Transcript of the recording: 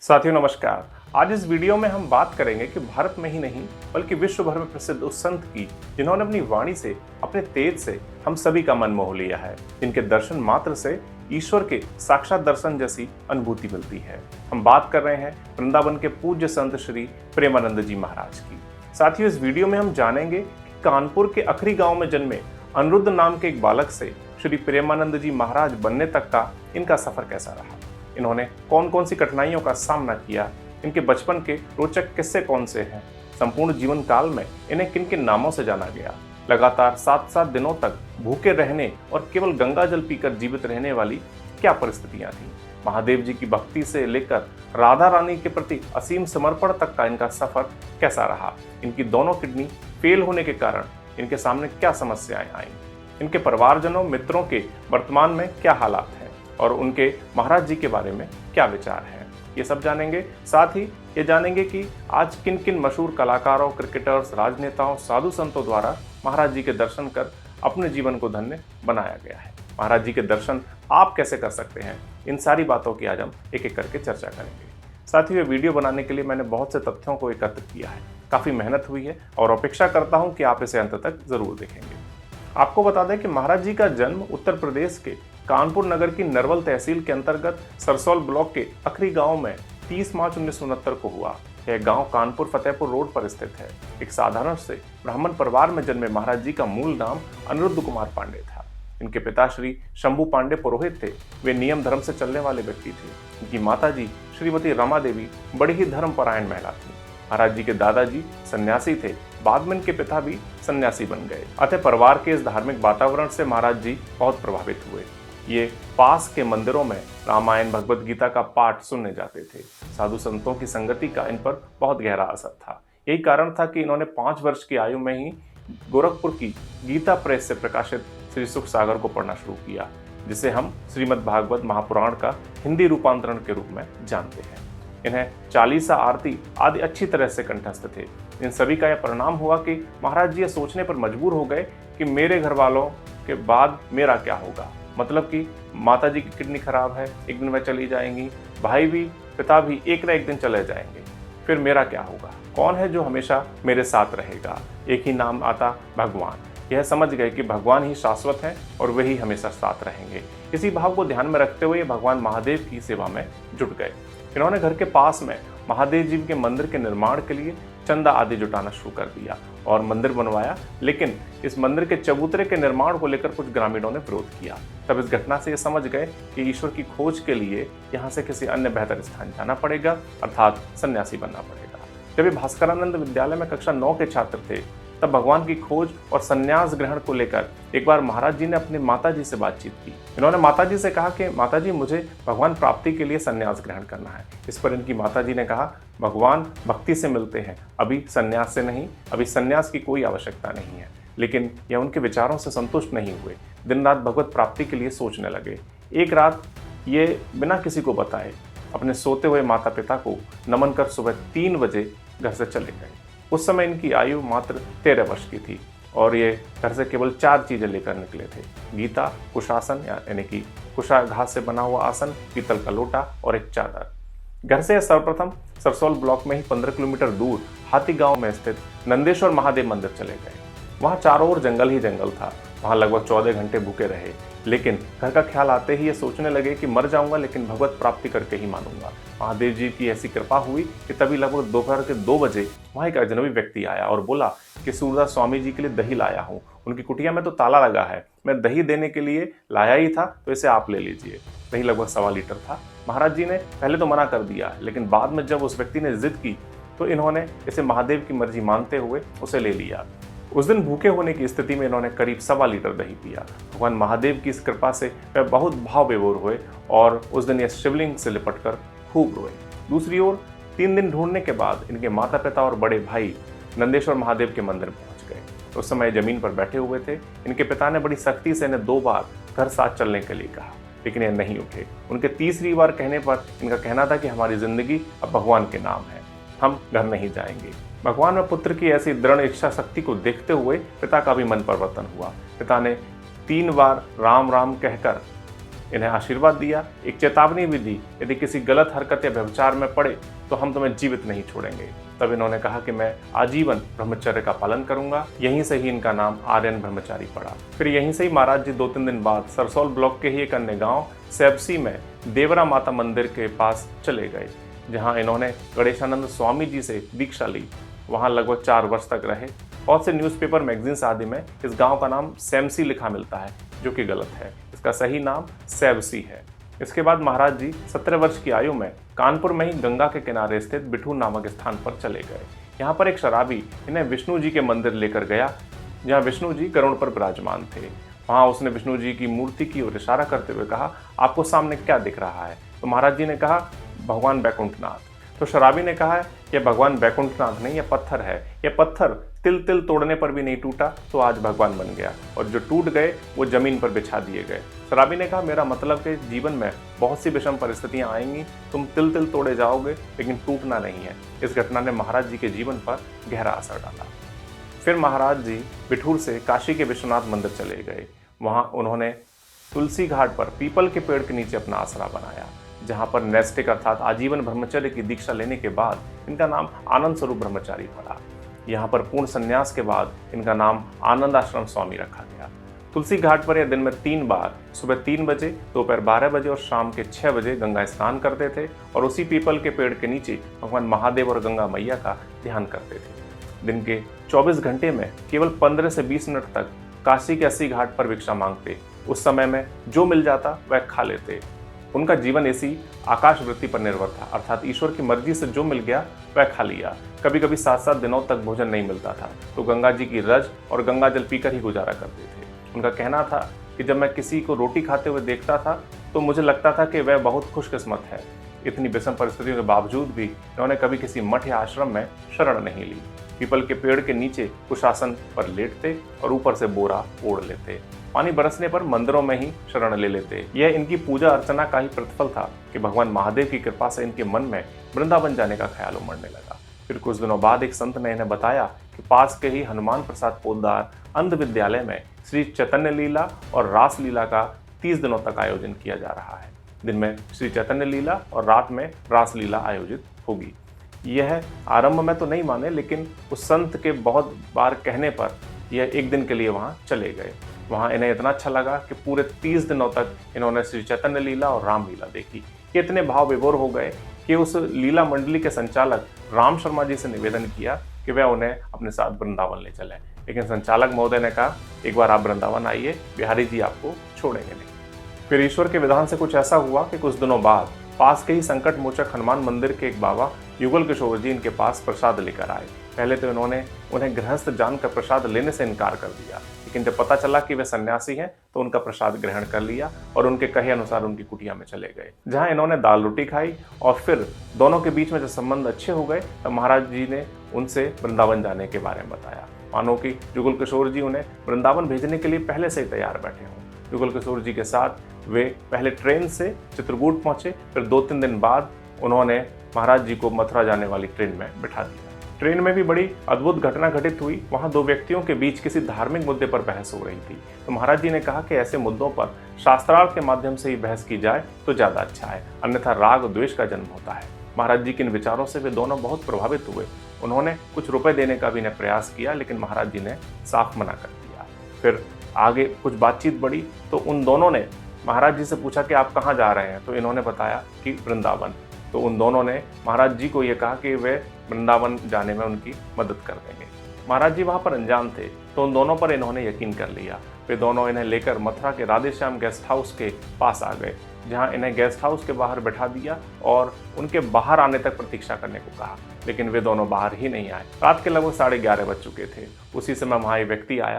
साथियों नमस्कार। आज इस वीडियो में हम बात करेंगे कि भारत में ही नहीं बल्कि विश्व भर में प्रसिद्ध उस संत की जिन्होंने अपनी वाणी से, अपने तेज से हम सभी का मन मोह लिया है, जिनके दर्शन मात्र से ईश्वर के साक्षात दर्शन जैसी अनुभूति मिलती है। हम बात कर रहे हैं वृंदावन के पूज्य संत श्री प्रेमानंद जी महाराज की। साथियों इस वीडियो में हम जानेंगे कि कानपुर के अखरी गांव में जन्मे अनिरुद्ध नाम के एक बालक से श्री प्रेमानंद जी महाराज बनने तक का इनका सफर कैसा रहा, इन्होंने कौन कौन सी कठिनाइयों का सामना किया, इनके बचपन के रोचक किस्से कौन से हैं, संपूर्ण जीवन काल में इन्हें किन किन नामों से जाना गया, लगातार 7-7 दिनों तक भूखे रहने और केवल गंगा जल पीकर जीवित रहने वाली क्या परिस्थितियां थीं, महादेव जी की भक्ति से लेकर राधा रानी के प्रति असीम समर्पण तक का इनका सफर कैसा रहा, इनकी दोनों किडनी फेल होने के कारण इनके सामने क्या समस्याएं आईं, इनके परिवारजनों मित्रों के वर्तमान में क्या हालात हैं और उनके महाराज जी के बारे में क्या विचार है, ये सब जानेंगे। साथ ही ये जानेंगे कि आज किन किन मशहूर कलाकारों, क्रिकेटर्स, राजनेताओं, साधु संतों द्वारा महाराज जी के दर्शन कर अपने जीवन को धन्य बनाया गया है। महाराज जी के दर्शन आप कैसे कर सकते हैं, इन सारी बातों की आज हम एक एक करके चर्चा करेंगे। साथ ही ये वीडियो बनाने के लिए मैंने बहुत से तथ्यों को एकत्रित किया है, काफ़ी मेहनत हुई है और अपेक्षा करता हूँ कि आप इसे अंत तक जरूर देखेंगे। आपको बता दें कि महाराज जी का जन्म उत्तर प्रदेश के कानपुर नगर की नरवल तहसील के अंतर्गत सरसौल ब्लॉक के अखरी गांव में 30 मार्च 1969 को हुआ। यह गांव कानपुर फतेहपुर रोड पर स्थित है। एक साधारण से ब्राह्मण परिवार में जन्मे महाराज जी का मूल नाम अनिरुद्ध कुमार पांडे था। इनके पिता श्री शंभू पांडे पुरोहित थे। वे नियम धर्म से चलने वाले व्यक्ति थे। इनकी माता जी श्रीमती रमा देवी बड़ी ही धर्मपरायण महिला थी। महाराज जी के दादाजी सन्यासी थे, बाद में इनके पिता भी सन्यासी बन गए। अतः परिवार के इस धार्मिक वातावरण से महाराज जी बहुत प्रभावित हुए। ये पास के मंदिरों में रामायण भगवत गीता का पाठ सुनने जाते थे। साधु संतों की संगति का इन पर बहुत गहरा असर था। यही कारण था कि इन्होंने 5 वर्ष की आयु में ही गोरखपुर की गीता प्रेस से प्रकाशित श्री सुख सागर को पढ़ना शुरू किया, जिसे हम श्रीमद् भागवत महापुराण का हिंदी रूपांतरण के रूप में जानते हैं। इन्हें चालीसा, आरती आदि अच्छी तरह से कंठस्थ थे। इन सभी का यह परिणाम हुआ कि महाराज जी ये सोचने पर मजबूर हो गए कि मेरे घर वालों के बाद मेरा क्या होगा। मतलब कि माता जी की किडनी खराब है, एक दिन वह चली जाएंगी, भाई भी, पिता भी एक न एक दिन चले जाएंगे, फिर मेरा क्या होगा, कौन है जो हमेशा मेरे साथ रहेगा। एक ही नाम आता, भगवान। यह समझ गए कि भगवान ही शाश्वत हैं और वही हमेशा साथ रहेंगे। इसी भाव को ध्यान में रखते हुए भगवान महादेव की सेवा में जुट गए। इन्होंने घर के पास में महादेव जी के मंदिर के निर्माण के लिए चंदा आदि जुटाना शुरू कर दिया और मंदिर बनवाया, लेकिन इस मंदिर के चबूतरे के निर्माण को लेकर कुछ ग्रामीणों ने विरोध किया। तब इस घटना से ये समझ गए कि ईश्वर की खोज के लिए यहाँ से किसी अन्य बेहतर स्थान जाना पड़ेगा, अर्थात सन्यासी बनना पड़ेगा। जब ये भास्करानंद विद्यालय में कक्षा 9 के छात्र थे, तब भगवान की खोज और संन्यास ग्रहण को लेकर एक बार महाराज जी ने अपने माता जी से बातचीत की। इन्होंने माता जी से कहा कि माता जी, मुझे भगवान प्राप्ति के लिए संन्यास ग्रहण करना है। इस पर इनकी माता जी ने कहा, भगवान भक्ति से मिलते हैं, अभी संन्यास से नहीं, अभी संन्यास की कोई आवश्यकता नहीं है। लेकिन यह उनके विचारों से संतुष्ट नहीं हुए। दिन रात भगवत प्राप्ति के लिए सोचने लगे। एक रात ये बिना किसी को बताए अपने सोते हुए माता पिता को नमन कर सुबह 3 बजे घर से चले गए। उस समय इनकी आयु मात्र 13 वर्ष की थी और ये घर से केवल 4 चीजें लेकर निकले थे: गीता, कुशासन यानी कि कुशा घास से बना हुआ आसन, पीतल का लोटा और एक चादर। घर से सर्वप्रथम सरसौल ब्लॉक में ही 15 किलोमीटर दूर हाथी गांव में स्थित नंदेश्वर महादेव मंदिर चले गए। वहां चारों ओर जंगल ही जंगल था। वहां लगभग 14 घंटे भूखे रहे, लेकिन घर का ख्याल आते ही ये सोचने लगे कि मर जाऊंगा लेकिन भगवत प्राप्ति करके ही मानूंगा। महादेव जी की ऐसी कृपा हुई कि तभी लगभग दोपहर के 2 बजे वहां एक अजनबी व्यक्ति आया और बोला कि सूरदास स्वामी जी के लिए दही लाया हूँ, उनकी कुटिया में तो ताला लगा है, मैं दही देने के लिए लाया ही था, तो इसे आप ले लीजिए। दही लगभग 1.25 लीटर था। महाराज जी ने पहले तो मना कर दिया, लेकिन बाद में जब उस व्यक्ति ने जिद की तो इन्होंने इसे महादेव की मर्जी मानते हुए उसे ले लिया। उस दिन भूखे होने की स्थिति में इन्होंने करीब 1.25 लीटर दही पिया। भगवान महादेव की इस कृपा से वह बहुत भाव विभोर हुए और उस दिन यह शिवलिंग से लिपटकर खूब रोए। दूसरी ओर 3 दिन ढूंढने के बाद इनके माता पिता और बड़े भाई नंदेश्वर महादेव के मंदिर पहुंच गए। उस समय जमीन पर बैठे हुए थे। इनके पिता ने बड़ी सख्ती से इन्हें 2 बार घर साथ चलने के लिए कहा, लेकिन यह नहीं उठे। उनके तीसरी बार कहने पर इनका कहना था कि हमारी जिंदगी अब भगवान के नाम है, हम घर नहीं जाएंगे। भगवान में पुत्र की ऐसी दृढ़ इच्छा शक्ति को देखते हुए पिता का भी मन परिवर्तन हुआ। पिता ने 3 बार राम राम कहकर इन्हें आशीर्वाद दिया, एक चेतावनी भी दी, यदि किसी गलत हरकत या व्यभिचार में पड़े तो हम तुम्हें जीवित नहीं छोड़ेंगे। तब इन्होंने कहा कि मैं आजीवन ब्रह्मचर्य का पालन करूंगा। यहीं से ही इनका नाम आर्यन ब्रह्मचारी पड़ा। फिर यहीं से ही महाराज जी 2-3 दिन बाद सरसौल ब्लॉक के ही एक अन्य गांव सैबसी में देवरा माता मंदिर के पास चले गए, जहां इन्होंने गणेशानंद स्वामी जी से दीक्षा ली। वहां लगभग 4 वर्ष तक रहे। बहुत से न्यूज़पेपर, मैगजीन्स आदि में इस गांव का नाम सैमसी लिखा मिलता है, जो कि गलत है। इसका सही नाम सैबसी है। इसके बाद महाराज जी 17 वर्ष की आयु में कानपुर में ही गंगा के किनारे स्थित बिठूर नामक स्थान पर चले गए। यहाँ पर एक शराबी इन्हें विष्णु जी के मंदिर लेकर गया, जहाँ विष्णु जी गरुड़ पर विराजमान थे। वहाँ उसने विष्णु जी की मूर्ति की ओर इशारा करते हुए कहा, आपको सामने क्या दिख रहा है? तो महाराज जी ने कहा, भगवान बैकुंठनाथ। तो शराबी ने कहा, यह भगवान बैकुंठनाथ नहीं, यह पत्थर है। यह पत्थर तिल तिल तोड़ने पर भी नहीं टूटा, तो आज भगवान बन गया, और जो टूट गए वो जमीन पर बिछा दिए गए। शराबी ने कहा, मेरा मतलब कि जीवन में बहुत सी विषम परिस्थितियां आएंगी, तुम तिल तिल तोड़े जाओगे लेकिन टूटना नहीं है। इस घटना ने महाराज जी के जीवन पर गहरा असर डाला। फिर महाराज जी बिठूर से काशी के विश्वनाथ मंदिर चले गए। वहां उन्होंने तुलसी घाट पर पीपल के पेड़ के नीचे अपना आसरा बनाया, जहां पर नैष्ठिक अर्थात आजीवन ब्रह्मचर्य की दीक्षा लेने के बाद इनका नाम आनंद स्वरूप ब्रह्मचारी पड़ा। यहाँ पर पूर्ण संन्यास के बाद इनका नाम आनंद आश्रम स्वामी रखा गया। तुलसी घाट पर यह दिन में 3 बार, सुबह 3 बजे, दोपहर 12 बजे और शाम के 6 बजे गंगा स्नान करते थे, और उसी पीपल के पेड़ के नीचे भगवान महादेव और गंगा मैया का ध्यान करते थे। दिन के 24 घंटे में केवल 15 से 20 मिनट तक काशी के 80 घाट पर भिक्षा मांगते। उस समय में जो मिल जाता वह खा लेते। उनका जीवन ऐसी आकाश वृत्ति पर निर्भर था, अर्थात ईश्वर की मर्जी से जो मिल गया वह खा लिया। कभी कभी 7-7 दिनों तक भोजन नहीं मिलता था, तो गंगा जी की रज और गंगा जल पीकर ही गुजारा करते थे। उनका कहना था कि जब मैं किसी को रोटी खाते हुए देखता था तो मुझे लगता था कि वह बहुत खुशकिस्मत है। इतनी विषम परिस्थितियों के बावजूद भी इन्होंने कभी किसी मठ या आश्रम में शरण नहीं ली। पीपल के पेड़ के नीचे कुशासन पर लेटते और ऊपर से बोरा ओढ़ लेते। पानी बरसने पर मंदिरों में ही शरण ले लेते। यह इनकी पूजा अर्चना का ही प्रतिफल था कि भगवान महादेव की कृपा से इनके मन में वृंदावन जाने का ख्याल उमड़ने लगा। फिर कुछ दिनों बाद एक संत ने इन्हें बताया कि पास के ही हनुमान प्रसाद पोद्दार अंध विद्यालय में श्री चैतन्य लीला और रास लीला का 30 दिनों तक आयोजन किया जा रहा है। दिन में श्री चैतन्य लीला और रात में रास लीला आयोजित होगी। यह आरंभ में तो नहीं माने, लेकिन उस संत के बहुत बार कहने पर यह एक दिन के लिए वहाँ चले गए। वहाँ इन्हें इतना अच्छा लगा कि पूरे 30 दिनों तक इन्होंने श्री चैतन्य लीला और राम लीला देखी। ये इतने भाव विभोर हो गए कि उस लीला मंडली के संचालक राम शर्मा जी से निवेदन किया कि वह उन्हें अपने साथ वृंदावन ले चले। लेकिन संचालक महोदय ने कहा, एक बार आप वृंदावन आइए, बिहारी जी आपको छोड़ेंगे नहीं। फिर ईश्वर के विधान से कुछ ऐसा हुआ कि कुछ दिनों बाद पास के ही संकट मोचक हनुमान मंदिर के एक बाबा युगल किशोर जी इनके पास प्रसाद लेकर आए। पहले तो इन्होंने उन्हें गृहस्थ जानकर प्रसाद लेने से इनकार कर दिया, लेकिन जब पता चला कि वे सन्यासी हैं तो उनका प्रसाद ग्रहण कर लिया और उनके कहे अनुसार उनकी कुटिया में चले गए, जहां इन्होंने दाल रोटी खाई। और फिर दोनों के बीच में जब संबंध अच्छे हो गए तब महाराज जी ने उनसे वृंदावन जाने के बारे में बताया। मानो कि जुगल किशोर जी उन्हें वृंदावन भेजने के लिए पहले से ही तैयार बैठे हों। जुगल किशोर जी के साथ वे पहले ट्रेन से चित्रकूट पहुंचे, फिर 2-3 दिन बाद उन्होंने महाराज जी को मथुरा जाने वाली ट्रेन में बिठा दिया। ट्रेन में भी बड़ी अद्भुत घटना घटित हुई। वहां 2 व्यक्तियों के बीच किसी धार्मिक मुद्दे पर बहस हो रही थी। तो महाराज जी ने कहा कि ऐसे मुद्दों पर शास्त्रार्थ के माध्यम से ही बहस की जाए तो ज्यादा अच्छा है, अन्यथा राग और द्वेष का जन्म होता है। महाराज जी के इन विचारों से वे दोनों बहुत प्रभावित हुए। उन्होंने कुछ रुपए देने का भी इन्हें प्रयास किया, लेकिन महाराज जी ने साफ मना कर दिया। फिर आगे कुछ बातचीत बढ़ी तो उन दोनों ने महाराज जी से पूछा कि आप कहाँ जा रहे हैं, तो इन्होंने बताया कि वृंदावन। तो उन दोनों ने महाराज जी को ये कहा कि वे वृंदावन जाने में उनकी मदद कर देंगे। महाराज जी वहाँ पर अनजान थे, तो उन दोनों पर इन्होंने यकीन कर लिया। वे दोनों इन्हें लेकर मथुरा के राधेश्याम गेस्ट हाउस के पास आ गए, जहाँ इन्हें गेस्ट हाउस के बाहर बैठा दिया और उनके बाहर आने तक प्रतीक्षा करने को कहा, लेकिन वे दोनों बाहर ही नहीं आए। रात के लगभग 11:30 बज चुके थे। उसी समय वहाँ एक व्यक्ति आया